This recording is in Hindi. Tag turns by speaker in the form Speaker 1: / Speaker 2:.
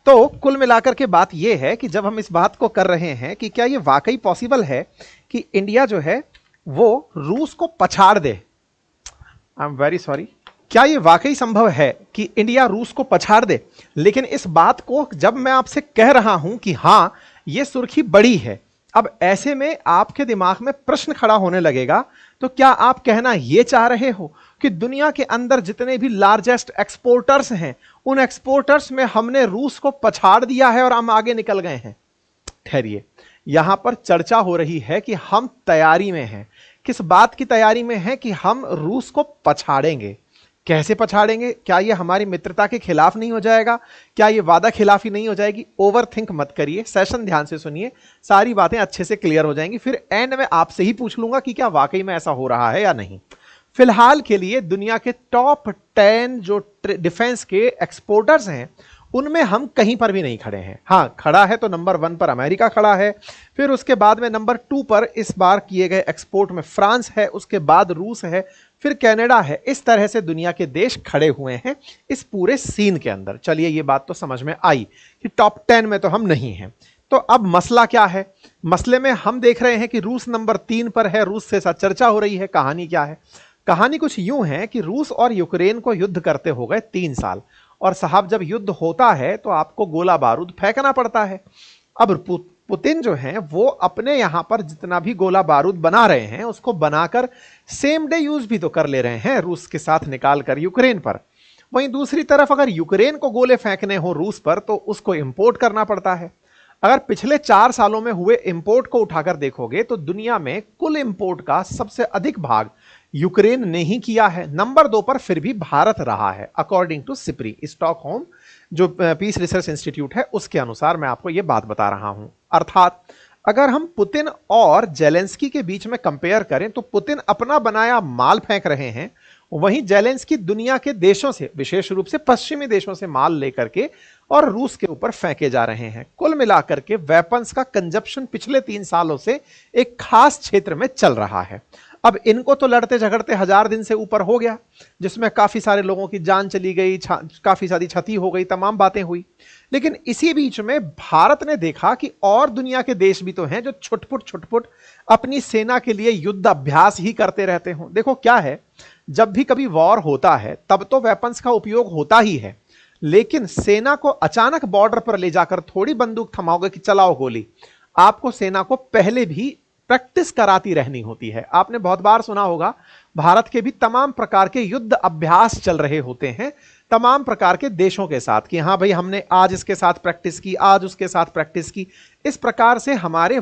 Speaker 1: तो कुल मिलाकर के बात यह है कि जब हम इस बात को कर रहे हैं कि क्या यह वाकई पॉसिबल है कि इंडिया जो है वो रूस को पछाड़ दे, आई एम वेरी सॉरी, क्या यह वाकई संभव है कि इंडिया रूस को पछाड़ दे? लेकिन इस बात को जब मैं आपसे कह रहा हूं कि हां यह सुर्खी बड़ी है, अब ऐसे में आपके दिमाग में प्रश्न खड़ा होने लगेगा, तो क्या आप कहना यह चाह रहे हो कि दुनिया के अंदर जितने भी लार्जेस्ट एक्सपोर्टर्स हैं उन एक्सपोर्टर्स में हमने रूस को पछाड़ दिया है और हम आगे निकल गए हैं? ठहरिए, यहां पर चर्चा हो रही है कि हम तैयारी में हैं। किस बात की तैयारी में हैं? कि हम रूस को पछाड़ेंगे। कैसे पछाड़ेंगे? क्या यह हमारी मित्रता के खिलाफ नहीं हो जाएगा? क्या यह वादा खिलाफी नहीं हो जाएगी? ओवर थिंक मत करिए, सेशन ध्यान से सुनिए, सारी बातें अच्छे से क्लियर हो जाएंगी। फिर एंड में आपसे ही पूछ लूंगा कि क्या वाकई में ऐसा हो रहा है या नहीं। फिलहाल के लिए दुनिया के टॉप 10 जो डिफेंस के एक्सपोर्टर्स हैं उनमें हम कहीं पर भी नहीं खड़े हैं। हां, खड़ा है तो नंबर 1 पर अमेरिका खड़ा है, फिर उसके बाद में नंबर 2 पर इस बार किए गए एक्सपोर्ट में फ्रांस है, उसके बाद रूस है, फिर कनाडा है। इस तरह से दुनिया के देश खड़े हुए हैं इस पूरे सीन के अंदर। चलिए, ये बात तो समझ में आई कि टॉप 10 में तो हम नहीं हैं। तो अब मसला क्या है? मसले में हम देख रहे हैं कि रूस नंबर 3 पर है, रूस से साथ चर्चा हो रही है। कहानी क्या है? कहानी कुछ यूं है कि रूस और यूक्रेन को युद्ध करते हो गए 3 साल, और साहब जब युद्ध होता है तो आपको गोला बारूद फेंकना पड़ता है। अब पुतिन जो हैं वो अपने यहां पर जितना भी गोला बारूद बना रहे हैं उसको बनाकर सेम डे यूज भी तो कर ले रहे हैं रूस के साथ निकालकर यूक्रेन पर। वहीं दूसरी तरफ अगर यूक्रेन को गोले फेंकने हो रूस पर तो उसको इंपोर्ट करना पड़ता है। अगर पिछले 4 सालों में हुए इंपोर्ट को उठाकर देखोगे तो दुनिया में कुल इंपोर्ट का सबसे अधिक भाग यूक्रेन ने ही किया है। नंबर 2 पर फिर भी भारत रहा है, अकॉर्डिंग टू सिप्री, स्टॉकहोम जो पीस रिसर्च इंस्टीट्यूट है उसके अनुसार मैं आपको यह बात बता रहा हूं। अर्थात अगर हम पुतिन और जेलेंस्की के बीच में कंपेयर करें तो पुतिन अपना बनाया माल फेंक रहे हैं, वहीं जेलेंस्की दुनिया के देशों से, विशेष रूप से पश्चिमी देशों से माल लेकर के और रूस के ऊपर फेंके जा रहे हैं। कुल मिलाकर के वेपन्स का कंजप्शन पिछले 3 सालों से एक खास क्षेत्र में चल रहा है। अब इनको तो लड़ते झगड़ते 1000 दिन से ऊपर हो गया, जिसमें काफी सारे लोगों की जान चली गई, काफी सारी क्षति हो गई, तमाम बातें हुई। लेकिन इसी बीच में भारत ने देखा कि और दुनिया के देश भी तो हैं जो छुटपुट अपनी सेना के लिए युद्ध अभ्यास ही करते रहते हों। देखो क्या है, जब भी कभी वॉर होता है तब तो वेपन्स का उपयोग होता ही है, लेकिन सेना को अचानक बॉर्डर पर ले जाकर थोड़ी बंदूक थमाओगे कि चलाओ गोली। आपको सेना को पहले भी प्रैक्टिस कराती रहनी होती है। आपने बहुत बार सुना होगा भारत के भी तमाम प्रकार के युद्ध अभ्यास चल रहे होते हैं तमाम प्रकार के देशों के साथ, कि हां भाई हमने आज इसके साथ प्रैक्टिस की, आज उसके साथ प्रैक्टिस की। इस प्रकार से हमारे